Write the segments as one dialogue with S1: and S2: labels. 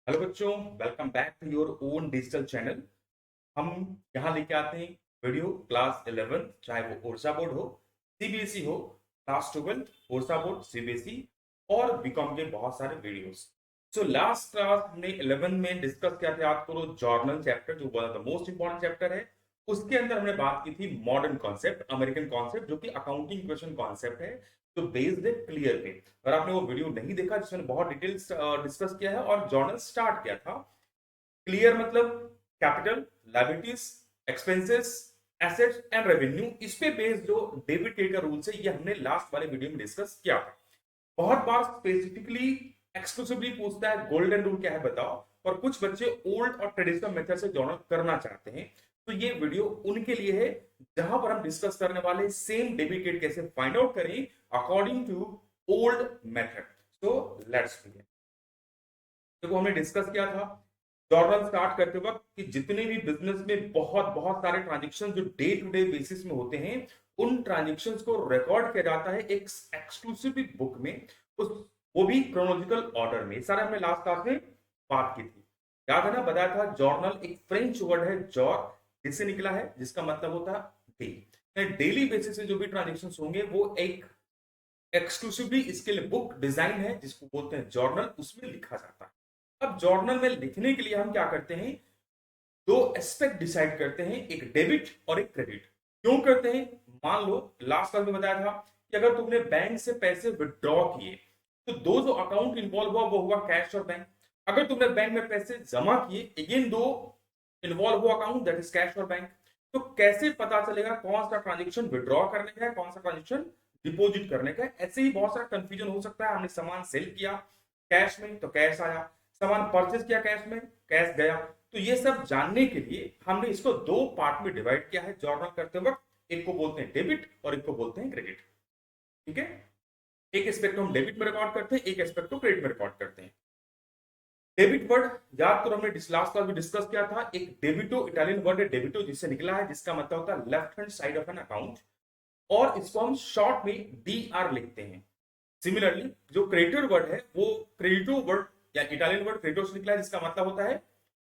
S1: Hello बच्चों, welcome back to your own digital channel. हम यहाँ लेके आते हैं वीडियो क्लास 11, चाहे वो ओरछा बोर्ड हो, सीबीएसई हो, क्लास 12 ओरछा बोर्ड, सीबीएसई और बीकॉम के बहुत सारे वीडियोस। सो लास्ट क्लास हमने 11 में डिस्कस किया था, याद करो, जर्नल चैप्टर जो one of the most important chapter है। उसके अंदर हमने बात की थी मॉडर्न कॉन्सेप्ट, अमेरिकन कॉन्सेप्ट, जो कि अकाउंटिंग क्वेश्चन कॉन्सेप्ट है, जो बेस्ड है क्लियर पे। अगर आपने वो वीडियो नहीं देखा जिसमें बहुत डिटेल्स डिस्कस किया है और जर्नल स्टार्ट किया था, क्लियर मतलब capital, liabilities, expenses, assets and revenue, इस पे बेस्ड जो डेबिट क्रेडिट का रूल्स है, ये हमने लास्ट वाले वीडियो में डिस्कस किया था। बहुत बार स्पेसिफिकली एक्सक्लूसिवली पूछता है गोल्डन रूल क्या है बताओ, और कुछ बच्चे ओल्ड और ट्रेडिशनल मेथड से जर्नल करना चाहते हैं। तो ये वीडियो उनके लिए है, जहां पर हम डिस्कस करने वाले सेम डेबिट क्रेडिट कैसे फाइंड आउट करें according to old method. So let's begin. देखो, हमने डिस्कस किया था जर्नल स्टार्ट करते वक्त कि जितने भी बिजनेस में बहुत बहुत सारे ट्रांजेक्शन जो डे टू डे बेसिस में होते हैं, उन ट्रांजेक्शन्स को रिकॉर्ड किया जाता है एक एक्सक्लूसिव बुक में, उस वो भी क्रोनोलॉजिकल ऑर्डर में। सारा हमने लास्ट क्लास में बात की थी, याद है ना। बताया था जर्नल एक फ्रेंच वर्ड है जॉर, जिससे निकला है, जिसका मतलब होता है डे। डेली बेसिस में जो भी ट्रांजेक्शन होंगे वो एक एक्सक्लूसिवली इसके लिए बुक डिजाइन है जिसको बोलते हैं जर्नल, उसमें लिखा जाता है। अब जर्नल में लिखने के लिए हम क्या करते हैं, दो एस्पेक्ट डिसाइड करते हैं, एक डेबिट और एक क्रेडिट। क्यों करते हैं? मान लो लास्ट क्लास में बताया था कि अगर तुमने बैंक से पैसे विड्रॉ किए तो दो जो अकाउंट इन्वॉल्व हुआ वो हुआ कैश और बैंक। अगर तुमने बैंक में पैसे जमा किए, अगेन दो इन्वॉल्व हुआ अकाउंट, दैट इज कैश और बैंक। तो कैसे पता चलेगा कौन सा ट्रांजेक्शन विड्रॉ करने का है, कौन सा ट्रांजेक्शन डिपॉजिट करने का है? ऐसे ही बहुत सारा कंफ्यूजन हो सकता है। हमने सामान सेल किया कैश में तो कैश आया, सामान परचेज किया कैश में, कैश गया। तो ये सब जानने के लिए हमने इसको दो पार्ट में डिवाइड किया है जर्नल करते वक्त। एक को बोलते हैं डेबिट और एक को बोलते हैं क्रेडिट। ठीक है, एक एस्पेक्ट हम डेबिट में रिकॉर्ड करते हैं, एक एस्पेक्ट को क्रेडिट में रिकॉर्ड करते हैं। डेबिट वर्ड याद करो, हमने लास्ट क्लास में डिस्कस किया था, एक डेबिटो इटालियन वर्ड है डेबिटो, जिससे निकला है, जिसका मतलब होता है left hand side of an account, और इसको हम शॉर्ट में डी आर लिखते हैं। सिमिलरली जो क्रेडिटर वर्ड है वो क्रेडिटो वर्ड या इटालियन वर्ड क्रेडिटो से निकला है, जिसका मतलब होता है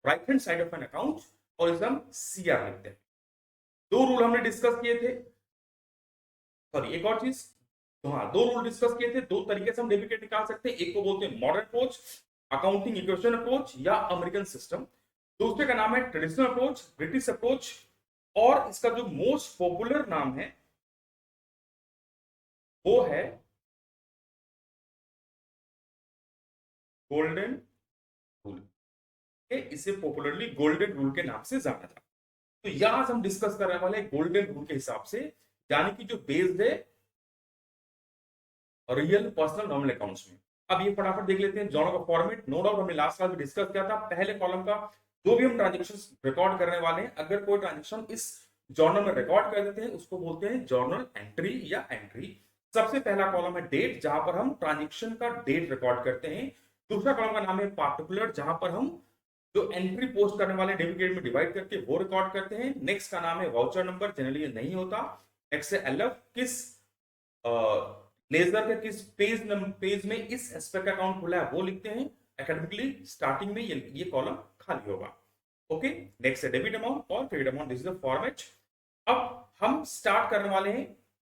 S1: right hand side of an account, और इसे हम सी आर लिखते हैं। दो रूल हमने डिस्कस किए थे, सॉरी एक और चीज, तो हाँ, दो रूल डिस्कस किए थे। दो तरीके से हम डेबिट क्रेडिट निकाल सकते हैं, एक को बोलते हैं modern approach, accounting equation approach या अमेरिकन सिस्टम। दूसरे का नाम है ट्रेडिशनल अप्रोच, ब्रिटिश अप्रोच, और इसका जो मोस्ट पॉपुलर नाम है वो है गोल्डन रूल। इसे पॉपुलरली गोल्डन रूल के नाम से जाना जाता है। तो यहां हम डिस्कस करने वाले गोल्डन रूल के हिसाब से, यानी कि जो बेस्ड है रियल पर्सनल नॉमिनल अकाउंट्स में। अब ये फटाफट देख लेते हैं जर्नल का फॉर्मेट। नो डाउट हमने लास्ट क्लास में डिस्कस किया था, पहले कॉलम का जो भी हम ट्रांजेक्शन रिकॉर्ड करने वाले हैं, अगर कोई ट्रांजेक्शन इस जर्नल में रिकॉर्ड कर देते हैं उसको बोलते हैं जर्नल एंट्री या एंट्री। सबसे पहला कॉलम है डेट, जहां पर हम ट्रांजेक्शन का डेट रिकॉर्ड करते हैं। दूसरा कॉलम का नाम है पार्टिकुलर, जहां पर हम जो एंट्री पोस्ट करने वाले डेबिट क्रेडिट में डिवाइड करके वो रिकॉर्ड करते हैं। नेक्स्ट का नाम है वाउचर नंबर, जनरली ये नहीं होता। नेक्स्ट है एलएफ, किस लेजर के किस पेज में इस एस्पेक्ट का अकाउंट खुला है वो लिखते हैं। एकेडमिकली स्टार्टिंग में ये कॉलम खाली होगा। ओके, नेक्स्ट है डेबिट अमाउंट और credit amount, this is the format. अब हम स्टार्ट करने वाले हैं,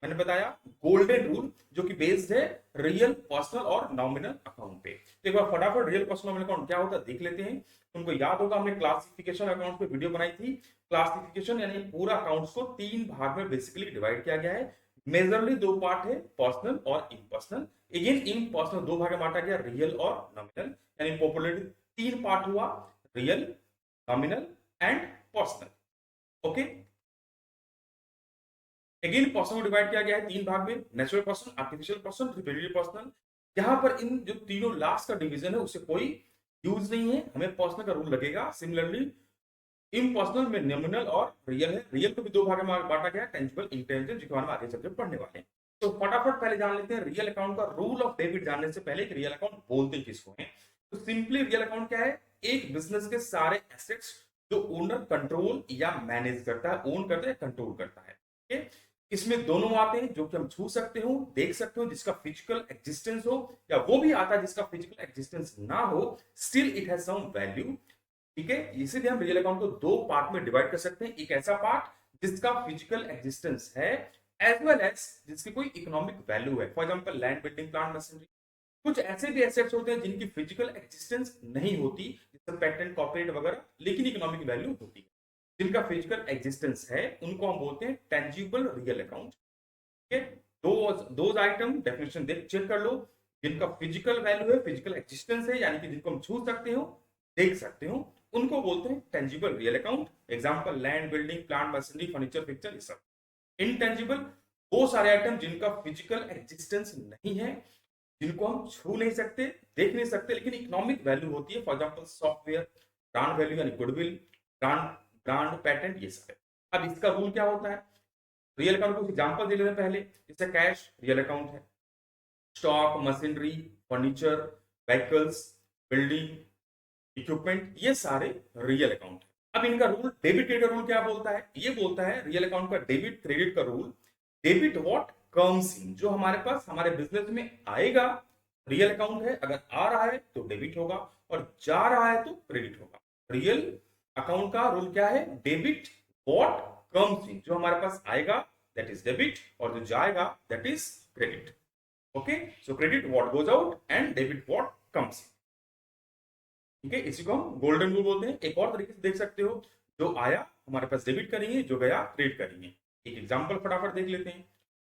S1: मैंने बताया गोल्डन रूल, जो कि बेस्ड है रियल पर्सनल और नॉमिनल अकाउंट पे। तो एक बार फटाफट रियल पर्सनल नॉमिनल अकाउंट क्या होता है देख लेते हैं। उनको याद होगा हमने क्लासिफिकेशन अकाउंट पे वीडियो बनाई थी। क्लासिफिकेशन यानी पूरा अकाउंट्स को तीन भाग में बेसिकली डिवाइड किया गया है। मेजरली दो पार्ट है, पर्सनल और इम्पर्सनल। अगेन इम्पर्सनल दो भाग में बांटा गया, रियल और नॉमिनल, यानी पॉपुलरली तीन पार्ट हुआ, real, nominal and personal. Okay, again person को डिवाइड किया गया है तीन भाग में, natural person, artificial person, repetitive person. यहां पर इन जो तीनों लास्ट का डिवीजन है उससे कोई यूज नहीं है, हमें पर्सनल का रूल लगेगा। सिमिलरली इम्पर्सनल में नॉमिनल और रियल है। रियल को भी दो भाग में बांटा गया, टेंजिबल, इंटेंजिबल, जिसको हम आगे चलकर पढ़ने वाले हैं। तो फटाफट पहले जान लेते हैं रियल अकाउंट का रूल ऑफ डेबिट। जानने से पहले कि रियल अकाउंट बोलते किसको हैं, तो सिंपली रियल अकाउंट क्या है, एक बिजनेस के सारे एसेट्स जो ओनर कंट्रोल या मैनेज करता है, ओन करता है, कंट्रोल करता है। ठीक है, इसमें दोनों आते हैं जो कि हम छू सकते हो, देख सकते हो, जिसका फिजिकल एग्जिस्टेंस हो, या वो भी आता है जिसका फिजिकल एग्जिस्टेंस ना हो, still it has some value. ठीक है, इसीलिए हम रियल अकाउंट को दो पार्ट में डिवाइड कर सकते हैं। एक ऐसा पार्ट जिसका फिजिकल एग्जिस्टेंस है, एज वेल एज जिसकी कोई इकोनॉमिक वैल्यू है। For example land, building, plant, machinery. कुछ ऐसे भी एसेट्स होते हैं जिनकी फिजिकल एग्जिस्टेंस नहीं होती, जैसे पेटेंट, कॉपीराइट वगैरह, लेकिन इकोनॉमिक वैल्यू होती है। जिनका फिजिकल एग्जिस्टेंस है उनको हम बोलते हैं टेंजिबल रियल अकाउंट। ठीक है, दो आइटम डेफिनेशन देख चेक कर लो। जिनका फिजिकल वैल्यू है, फिजिकल एग्जिस्टेंस है, यानी कि जिनको हम छू सकते हो, देख सकते हो, उनको बोलते हैं tangible real account. Example land, building, plant, machinery, furniture, picture, ये सब। इनटेंजिबल वो सारे आइटम जिनका फिजिकल एग्जिस्टेंस नहीं है, जिनको हम छू नहीं सकते, देख नहीं सकते, लेकिन इकोनॉमिक वैल्यू होती है। For example software, brand value यानी गुडविल, ब्रांड ब्रांड पेटेंट, ये सारे। अब इसका रूल क्या होता है, रियल अकाउंट को एग्जांपल दे लेते हैं पहले। जैसे कैश रियल अकाउंट है, stock, machinery, furniture, vehicles, building, equipment, ये सारे रियल अकाउंट है। अब इनका रूल, डेबिट क्रेडिट का रूल क्या बोलता है, ये बोलता है रियल अकाउंट का डेबिट क्रेडिट का rule, debit what comes in, जो हमारे पास हमारे बिजनेस में आएगा, रियल अकाउंट है, अगर आ रहा है तो डेबिट होगा और जा रहा है तो क्रेडिट होगा। रियल अकाउंट का रूल क्या है, डेबिट व्हाट कम्स इन, जो हमारे पास आएगा दैट इज डेबिट, और जो जाएगा that is credit. Okay, so credit what goes out and debit what comes in. ठीक है, इसी को हम गोल्डन रूल बोलते हैं। एक और तरीके से देख सकते हो, जो आया हमारे पास डेबिट करेंगे, जो गया क्रेडिट करेंगे। एक एग्जांपल फटाफट देख लेते हैं।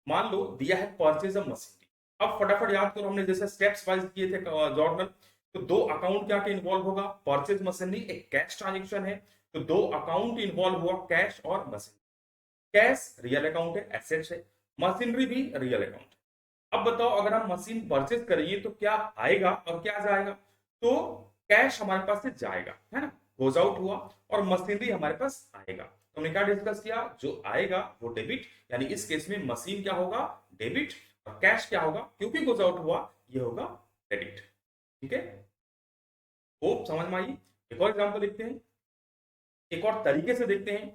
S1: मान लो दिया है परचेज ऑफ मशीनरी। अब फटाफट याद करो, हमने जैसे स्टेप्स वाइज किए थे जॉर्नल। तो दो अकाउंट क्या क्या इन्वॉल्व होगा, परचेज मशीनरी एक कैश ट्रांजेक्शन है, तो दो अकाउंट इन्वॉल्व हुआ, कैश और मशीनरी। कैश रियल अकाउंट है, एसेट्स है, मशीनरी भी रियल अकाउंट है। अब बताओ, अगर हम मशीन परचेज करेंगे तो क्या आएगा और क्या जाएगा, तो कैश हमारे पास से जाएगा, है ना, गोज आउट हुआ, और मशीनरी हमारे पास आएगा। तो हमने क्या डिस्कस किया, जो आएगा वो डेबिट, यानी इस केस में मशीन क्या होगा, डेबिट, और कैश क्या होगा, क्योंकि गोज आउट हुआ, ये होगा क्रेडिट। ठीक है, होप समझ में आई। एक और एग्जांपल देखते हैं, एक और तरीके से देखते हैं।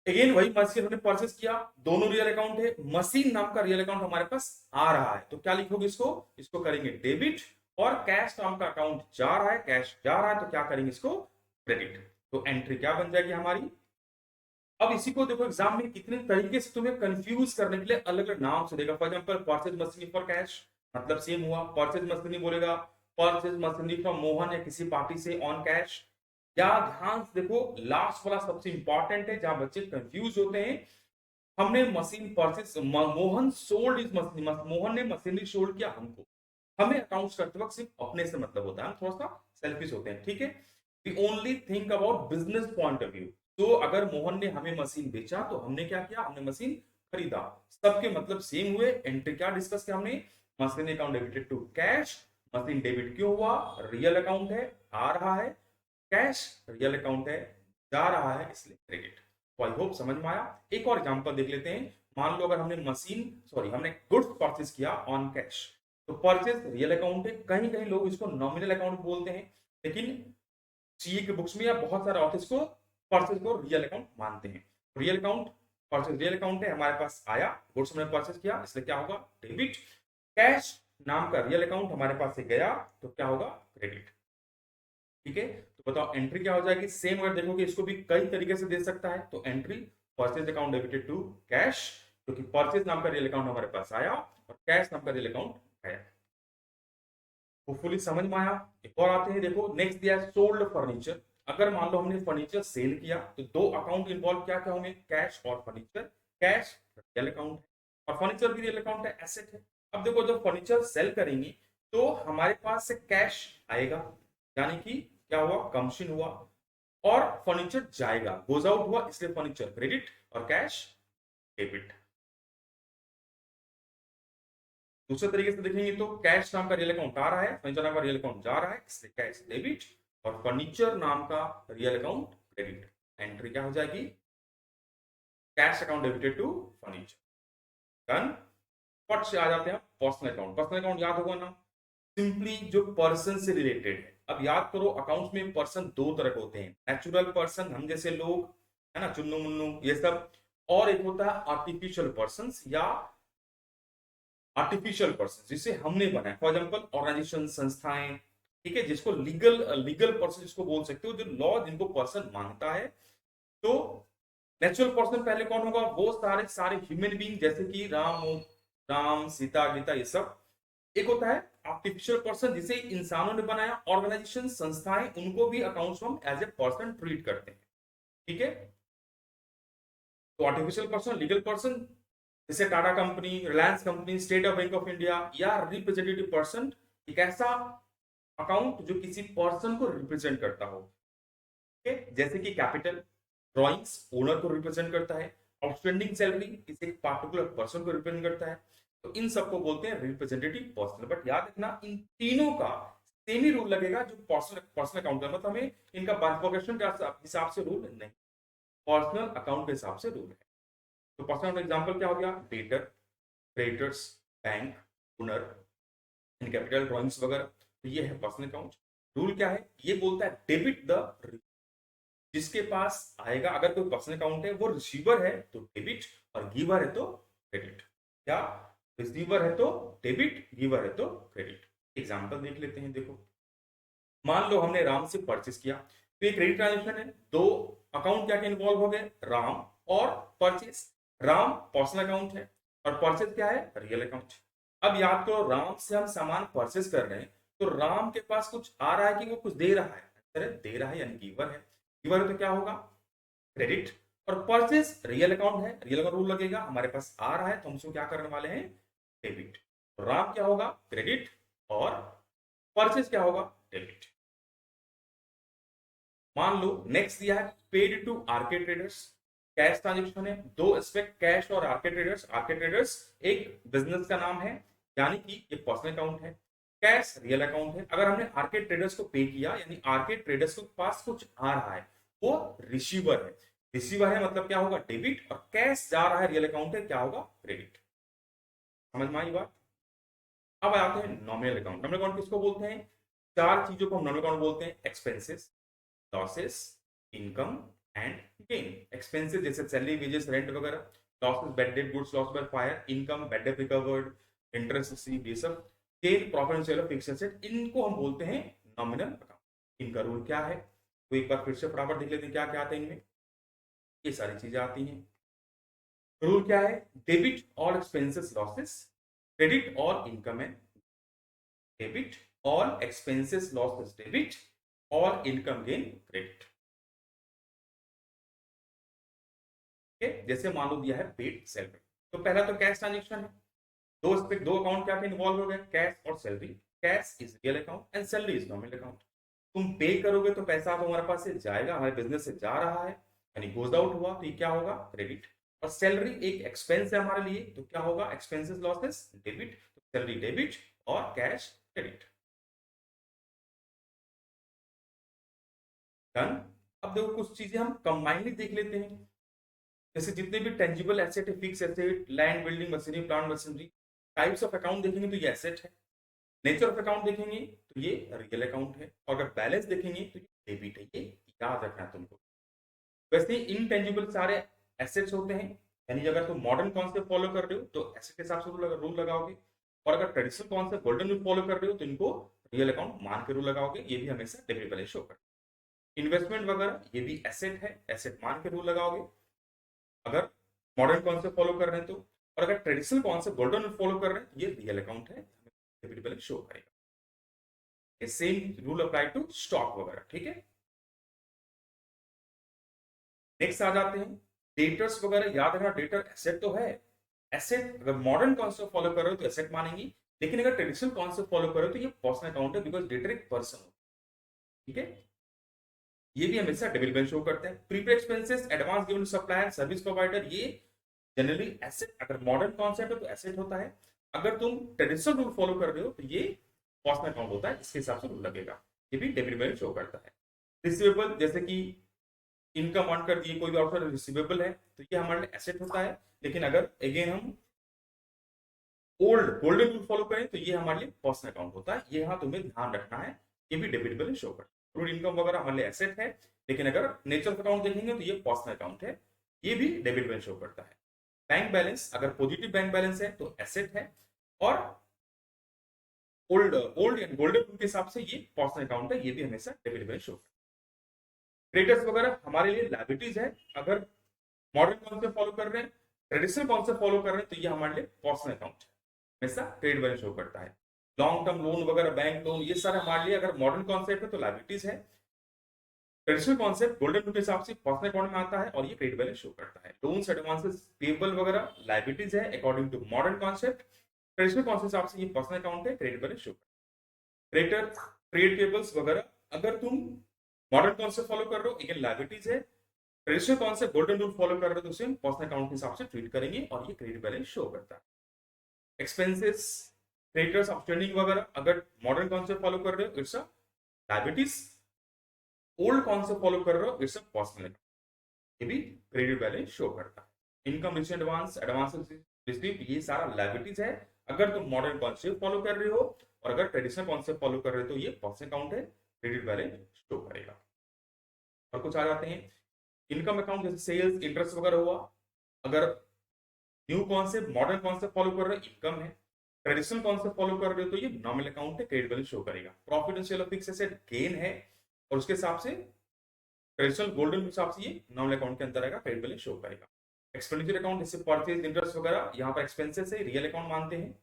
S1: अगेन वही मशीन हमने परचेस किया, दोनों रियल अकाउंट है, मशीन नाम का रियल अकाउंट हमारे पास आ रहा है, तो क्या लिखोगे इसको, इसको करेंगे डेबिट, और कैश नाम का अकाउंट जा रहा है, कैश जा रहा है, तो क्या करेंगे इसको क्रेडिट। तो एंट्री क्या बन जाएगी हमारी। अब इसी को देखो, एग्जाम में कितने तरीके से तुम्हें कंफ्यूज करने के लिए अलग अलग नाम से देगा। For example purchase machinery for cash, मतलब सेम हुआ, परचेज मशीनरी बोलेगा परचेज मशीनरी फ्रॉम मोहन या किसी पार्टी से ऑन कैश। या ध्यान से देखो, लास्ट वाला सबसे इंपॉर्टेंट है, जहां बच्चे कंफ्यूज होते हैं। हमने machine purchase, Mohan sold is machine, Mohan ने मशीनरी सोल्ड किया हमको। हमें अकाउंट्स करते वक्त सिर्फ अपने से मतलब होता है, हम थोड़ा सा सेल्फिश होते हैं। ठीक है, we only think about business point of view. तो अगर मोहन ने हमें मशीन बेचा तो हमने क्या किया, हमने मशीन खरीदा, सबके मतलब सेम हुए। एंट्री क्या डिस्कस किया हमने, machine account debited to cash, machine debit क्यों हुआ, रियल अकाउंट है, आ रहा है, कैश रियल अकाउंट है, जा रहा है, इसलिए क्रेडिट। तो आई होप समझ में आया। एक और एग्जांपल देख लेते हैं। मान लो अगर हमने हमने गुड्स परचेज किया ऑन कैश, तो परचेज रियल अकाउंट है, कहीं कहीं लोग इसको नॉमिनल अकाउंट बोलते हैं, लेकिन सीए के बुक्स में या बहुत सारे ऑफिस को परचेज को रियल अकाउंट मानते हैं। Real account, purchase real account है, हमारे पास आया, गुड्स हमने परचेज किया, इसलिए क्या होगा डेबिट। कैश नाम का रियल अकाउंट हमारे पास से गया, तो क्या होगा क्रेडिट। ठीक है, तो बताओ एंट्री क्या हो जाएगी। सेम अगर देखोगे, इसको भी कई तरीके से दे सकता है। तो entry purchase account debited to cash, क्योंकि परचेज नाम का रियल अकाउंट हमारे पास आया और कैश नाम का रियल अकाउंट आया। होपफुली समझ में आया। एक और आते हैं, देखो नेक्स्ट दिया है सोल्ड फर्नीचर। अगर मान लो हमने फर्नीचर सेल किया, तो दो अकाउंट इन्वॉल्व क्या क्या होंगे, कैश और फर्नीचर। कैश रियल अकाउंट है और फर्नीचर भी रियल अकाउंट है, एसेट है। अब देखो, जब फर्नीचर सेल करेंगे तो हमारे पास से कैश आएगा, यानी कि क्या हुआ, कमीशन हुआ, और फर्नीचर जाएगा, गोज आउट हुआ, इसलिए फर्नीचर क्रेडिट और कैश डेबिट। दूसरे तरीके से देखेंगे तो कैश नाम का रियल अकाउंट आ रहा है, फर्नीचर नाम का रियल अकाउंट जा रहा है, इसलिए कैश डेबिट, और फर्नीचर नाम का रियल अकाउंट क्रेडिट। एंट्री क्या हो जाएगी, cash account debited to furniture. Done. फट से आ जाते हैं पर्सनल अकाउंट। पर्सनल अकाउंट याद होगा ना, सिंपली जो पर्सन से रिलेटेड है। अब याद करो, अकाउंट्स में पर्सन दो तरह के होते हैं, नेचुरल पर्सन हम जैसे लोग, है ना, चुन्नू मुन्नू ये सब, और एक होता है आर्टिफिशियल पर्सन या आर्टिफिशियल पर्सन जिसे हमने बनाया, फॉर एग्जांपल ऑर्गेनाइजेशन, संस्थाएं, ठीक है, जिसको लीगल पर्सन जिसको बोल सकते हो, जो लॉ जिनको पर्सन मांगता है। तो नेचुरल पर्सन पहले कौन होगा, वो सारे सारे ह्यूमन बीइंग जैसे कि राम सीता गीता ये सब। एक होता है आर्टिफिशियल पर्सन जिसे इंसानों ने बनाया, ऑर्गेनाइजेशन संस्थाएं उनको भी अकाउंट्स में एज ए पर्सन ट्रीट करते हैं, ठीक है। तो आर्टिफिशियल पर्सन, लीगल पर्सन जैसे Tata company, Reliance company, state bank of India, या रिप्रेजेंटेटिव पर्सन एक ऐसा अकाउंट जो किसी पर्सन को रिप्रेजेंट करता हो, ठीक है, जैसे कि कैपिटल ड्रॉइंग्स ओनर को रिप्रेजेंट करता है, आउटस्टैंडिंग सैलरी किसी एक पार्टिकुलर पर्सन को रिप्रेजेंट करता है। तो इन सबको बोलते हैं रिप्रेजेंटेटिव पर्सन। बट याद रखना इन तीनों का सेम ही रूल लगेगा जो पर्सनल अकाउंट का, मतलब हमें इनका बाइफर्केशन के हिसाब से रूल नहीं, पर्सनल अकाउंट के हिसाब से रूल है। तो पर्सनल एग्जांपल क्या हो गया, debtor, creditors, bank, owner, in capital drawings वगैरह। तो ये है पर्सनल अकाउंट। रूल क्या है, ये बोलता है डेबिट द, जिसके पास आएगा, अगर कोई पर्सनल अकाउंट है वो रिसीवर है तो डेबिट और गिवर है तो क्रेडिट, या रिसीवर है तो डेबिट, गिवर है तो क्रेडिट। एग्जांपल देख लेते हैं, देखो मान लो हमने राम से परचेस किया, तो ये क्रेडिट ट्रांजेक्शन है। दो अकाउंट क्या क्या इन्वॉल्व हो गए, राम और परचेस। राम पर्सनल अकाउंट है और परचेस क्या है, रियल अकाउंट। अब याद करो, राम से हम सामान परचेस कर रहे हैं तो राम के पास कुछ आ रहा है कि वो कुछ दे रहा है, दे रहा है यानी गिवर है। गिवर है तो क्या होगा, क्रेडिट। और परचेस रियल अकाउंट है, रियल अकाउंट रूल लगेगा, हमारे पास आ रहा है तो हम उसको क्या करने वाले हैं, डेबिट। तो राम क्या होगा, क्रेडिट, और परचेस क्या होगा, डेबिट। मान लो नेक्स्ट दिया है paid to RK traders, cash transaction है। दो एस्पेक्ट, कैश और आर्के ट्रेडर्स। आर्के ट्रेडर्स एक बिजनेस का नाम है, यानी कि ये पर्सनल अकाउंट है। कैश रियल अकाउंट है। अगर हमने आर्के ट्रेडर्स को पे किया यानी आर्के ट्रेडर्स के पास कुछ आ रहा है, वो रिसीवर है। रिसीवर है मतलब क्या होगा, डेबिट, और कैश जा रहा है रियल अकाउंट है, क्या होगा, क्रेडिट। समझ में आई बात। अब आते हैं नॉमिनल अकाउंट। नॉमिनल अकाउंट किसको बोलते हैं, चार चीजों को हम नॉमिनल अकाउंट बोलते हैं, expenses, losses, income and gain. Expenses जैसे सैलरी, वेजेस, रेंट वगैरह। Losses bad debt, goods loss by fire. Income bad debt recovered, interest received, ये सब। Gain profit and sale of fixed asset, इनको हम बोलते हैं नॉमिनल अकाउंट। इनका rule क्या है, तो एक बार फिर से फटाफट देख लेते हैं क्या क्या आता है इनमें। ये सारी चीजें आती हैं। रूल क्या है, debit all expenses losses, credit all income and debit, all expenses losses debit, all income gain credit. जैसे मान लो दिया है पेड सैलरी, तो पहला तो कैश ट्रांजेक्शन है। दो अकाउंट क्या इन्वॉल्व हो गए, कैश और salary. Cash is real account and salary is nominal account. तुम पे करोगे तो पैसा तो हमारे पास से जाएगा, हमारे बिजनेस से जा रहा है, यानी गोज आउट हुआ, तो ये क्या होगा, क्रेडिट। और सैलरी एक एक्सपेंस है हमारे लिए, तो क्या होगा, एक्सपेंसेस लॉसेस डेबिट। तो सैलरी डेबिट और कैश क्रेडिट। डन। अब देखो कुछ चीजें हम कंबाइनली देख लेते हैं। जैसे जितने भी टेंजिबल एसेट है, fix asset, land, building, machinery, plant machinery, types of account देखेंगे तो ये एसेट है। नेचर ऑफ अकाउंट देखेंगे तो ये रियल अकाउंट है, और अगर बैलेंस देखेंगे तो ये डेबिट है। ये याद रखना है तुमको। वैसे इनटेंजिबल सारे एसेट्स होते हैं, यानी अगर तुम मॉडर्न कॉन्सेप्ट फॉलो कर रहे हो तो एसेट के हिसाब से रूल लगाओगे, और अगर traditional concept golden rule follow कर रहे हो तो इनको रियल अकाउंट मान के रूल लगाओगे। ये भी हमेशा डेबिट बैलेंस शो कर। इन्वेस्टमेंट वगैरह ये भी एसेट है, एसेट मान के रूल लगाओगे अगर मॉडर्न कॉन्सेप्ट फॉलो कर रहे हैं तो। और अगर traditional concept golden rule follow कर रहे हैं तो ये रियल अकाउंट है, डेबिट बैलेंस शो करेगा। Same rule apply to stock वगैरह, ठीक है। नेक्स्ट आ जाते हैं डेटर्स वगैरह। याद रखना डेटर एसेट तो है, एसेट अगर मॉडर्न कॉन्सेप्ट फॉलो कर रहे हो तो एसेट मानेंगे, लेकिन अगर ट्रेडिशनल कॉन्सेप्ट फॉलो कर रहे हो तो ये पर्सनल अकाउंट है, बिकॉज डेटर एक पर्सन हो, ठीक है। ये भी हमेशा डेबिट बैलेंस शो करते हैं। Prepaid expenses, advance given supplier, service provider, ये जनरली एसेट, अगर मॉडर्न कॉन्सेप्ट है तो एसेट होता है। अगर तुम ट्रेडिशनल रूल फॉलो कर रहे हो तो ये पर्सनल अकाउंट होता है, इसके हिसाब से रूल लगेगा। ये भी डेबिट बैलेंस शो करता है। रिसीवेबल जैसे कि इनकम अर्न कर दिए, कोई भी आउटसाइड रिसीवेबल है तो ये हमारे लिए एसेट होता है। लेकिन अगर अगेन हम ओल्ड गोल्डन रूल फॉलो करें तो ये हमारे लिए पर्सनल अकाउंट होता है। ये हाँ तुम्हें ध्यान रखना है, ये भी डेबिट बैलेंस शो करता है। क्रूड इनकम वगैरह हमारे लिए एसेट है, लेकिन अगर नेचर ऑफ अकाउंट देखेंगे तो ये पर्सनल अकाउंट है। ये भी डेबिट बैलेंस शो करता है। बैंक बैलेंस, अगर पॉजिटिव बैंक बैलेंस है तो एसेट है, और ओल्ड एंड गोल्डन रूल के हिसाब से ये पर्सनल अकाउंट है, ये भी हमेशा डेबिट बैलेंस शो करता है। क्रेडिटर्स वगैरह हमारे लिए लायबिलिटीज है। अगर मॉडर्न कॉन्सेप्ट फॉलो कर रहे हैं, ट्रेडिशनल कॉन्सेप्ट फॉलो कर रहे हैं, तो ये हमारे लिए पर्सनल अकाउंट है, हमेशा क्रेडिट बैलेंस शो करता है। लॉन्ग टर्म लोन वगैरह, बैंक लोन, ये सारे हमारे लिए अगर मॉडर्न कॉन्सेप्ट है तो लायबिलिटीज है। ट्रेडिशनल कॉन्सेप्ट गोल्डन रूल के हिसाब से पर्सनल अकाउंट में आता है और ये क्रेडिट बैलेंस शो करता है। लोन्स, एडवांसेस, पेबल वगैरह लायबिलिटीज है according to modern concept. Traditional concept हिसाब से ये पर्सनल अकाउंट है, क्रेडिट बैलेंस शो करता है। क्रेडिटर, ट्रेड पेबल्स वगैरह, अगर तुम मॉडर्न कॉन्सेप्ट फॉलो कर रहे हो, अगेन लायबिलिटीज है। Traditional concept golden rule follow कर रहे हो तो उसे पर्सनल अकाउंट के हिसाब से ट्रीट करेंगे और ये क्रेडिट बैलेंस शो करता है। एक्सपेंसेस, क्रेडिटर्स, आउटस्टैंडिंग वगैरह, अगर मॉडर्न कॉन्सेप्ट फॉलो कर रहे हो it's a liabilities, old concept follow कर रहे हो इट्स अ पर्सनल अकाउंट, ये भी क्रेडिट बैलेंस शो करता है। Income, receive, advance, advance receive, ये सारा लायबिलिटीज है अगर तुम मॉडर्न कॉन्सेप्ट फॉलो कर रहे हो, और अगर ट्रेडिशनल कॉन्सेप्ट फॉलो कर रहे हो तो ये पर्सनल अकाउंट है, क्रेडिट बैलेंस शो करेगा। और कुछ आ जाते हैं इनकम अकाउंट, जैसे सेल्स, इंटरेस्ट वगैरह हुआ। अगर new concept, modern concept follow कर रहे हो, इनकम है। ट्रेडिशनल कॉन्सेप्ट फॉलो कर रहे हो तो ये नॉमिनल अकाउंट है, क्रेडिट बैलेंस शो करेगा। Profit and sale of fixed asset gain है, और उसके हिसाब से ट्रेडिशनल गोल्डन के हिसाब से ये नॉमिनल अकाउंट के अंदर आएगा, क्रेडिट बैलेंस शो करेगा। एक्सपेंडिचर अकाउंट, जैसे परचेज, इंटरेस्ट वगैरह, यहाँ पर एक्सपेंसेस है, रियल अकाउंट मानते हैं।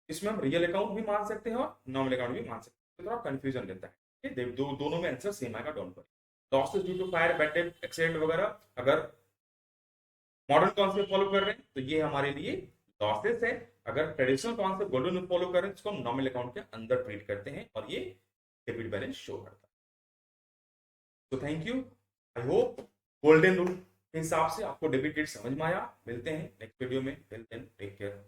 S1: इसमें हम रियल अकाउंट भी मान सकते हैं और नॉमिनल अकाउंट भी मान सकते हैं, तो थोड़ा कंफ्यूजन रहता है। ये दोनों में आंसर सेम आएगा, don't worry. Losses due to fire, bad debt, accident वगैरह, अगर मॉडर्न कॉन्सेप्ट फॉलो कर रहे हैं तो ये हमारे लिए लॉसेस है। अगर ट्रेडिशनल कॉन्सेप्ट गोल्डन फॉलो कर रहे हैं इसको हम नॉमिनल अकाउंट के अंदर ट्रीट करते हैं और ये डेबिट बैलेंस शो करता है। तो thank you, I hope golden rule के हिसाब से आपको डेबिट डेट समझ में आया। मिलते हैं नेक्स्ट वीडियो में, टिल देन टेक केयर।